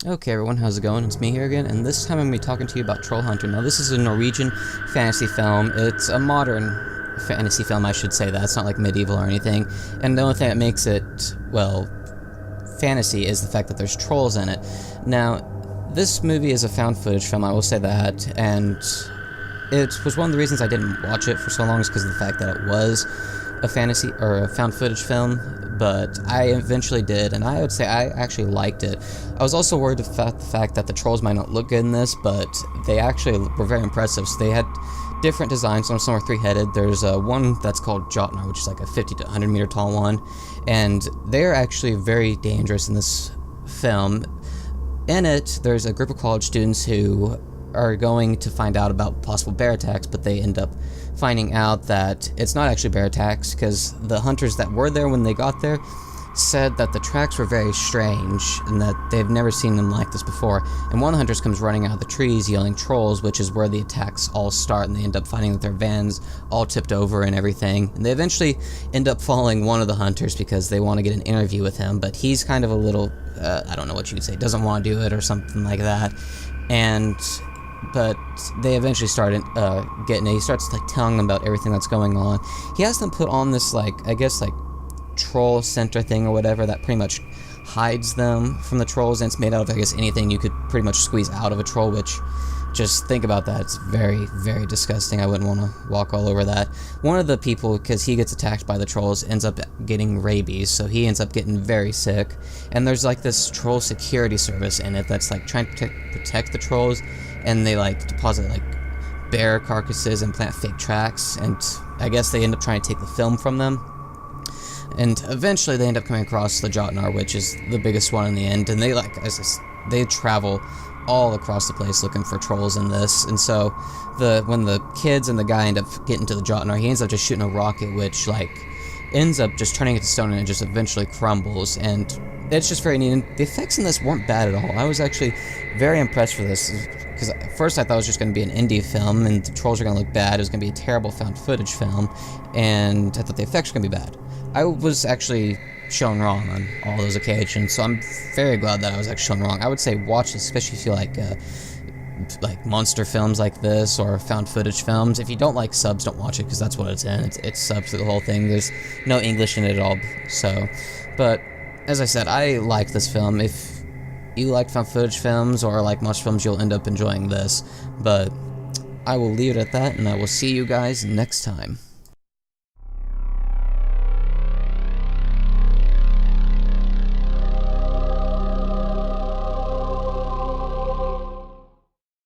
Okay everyone, how's it going? It's me here again, and this time I'm going to be talking to you about Trollhunter. Now this is a Norwegian fantasy film. It's a modern fantasy film, I should say that. It's not like medieval or anything. And the only thing that makes it, well, fantasy is the fact that there's trolls in it. Now, this movie is a found footage film, I will say that, and it was one of the reasons I didn't watch it for so long is because of the fact that it was a fantasy or a found footage film, but I eventually did, and I would say I actually liked it. I was also worried about the fact that the trolls might not look good in this, but they actually were very impressive. So they had different designs. Some are three-headed. There's one that's called Jotnar, which is like a 50 to 100 meter tall one, and they're actually very dangerous in this film. In it, there's a group of college students who are going to find out about possible bear attacks, but they end up finding out that it's not actually bear attacks because the hunters that were there when they got there said that the tracks were very strange and that they've never seen them like this before. And one of the hunters comes running out of the trees yelling trolls, which is where the attacks all start, and they end up finding that their van's all tipped over and everything. And they eventually end up following one of the hunters because they want to get an interview with him, but he's kind of a little, I don't know what you could say, doesn't want to do it or something like that. But they eventually started getting it. He starts like telling them about everything that's going on. He has them put on this I guess troll center thing or whatever that pretty much hides them from the trolls, and it's made out of I guess anything you could pretty much squeeze out of a troll, which just think about that. It's very, very disgusting. I wouldn't want to walk all over that. One of the people, because he gets attacked by the trolls, ends up getting rabies, so he ends up getting very sick. And there's like this troll security service in it that's like trying to protect the trolls, and they like deposit like bear carcasses and plant fake tracks, and I guess they end up trying to take the film from them. And eventually they end up coming across the Jotnar, which is the biggest one in the end, and they travel all across the place looking for trolls in this. And so when the kids and the guy end up getting to the Jotnar, he ends up just shooting a rocket, which ends up just turning it to stone, and it just eventually crumbles. And it's just very neat. And the effects in this weren't bad at all. I was actually very impressed for this, because at first I thought it was just going to be an indie film and the trolls are going to look bad. It was going to be a terrible found footage film, and I thought the effects were going to be bad. I was actually shown wrong on all those occasions, so I'm very glad that I was actually shown wrong. I would say watch this, especially if you like monster films like this or found footage films. If you don't like subs, don't watch it, because that's what it's in. It's subs to the whole thing. There's no English in it at all. So, but as I said, I like this film. If you like found footage films or like monster films, you'll end up enjoying this. But I will leave it at that, and I will see you guys next time.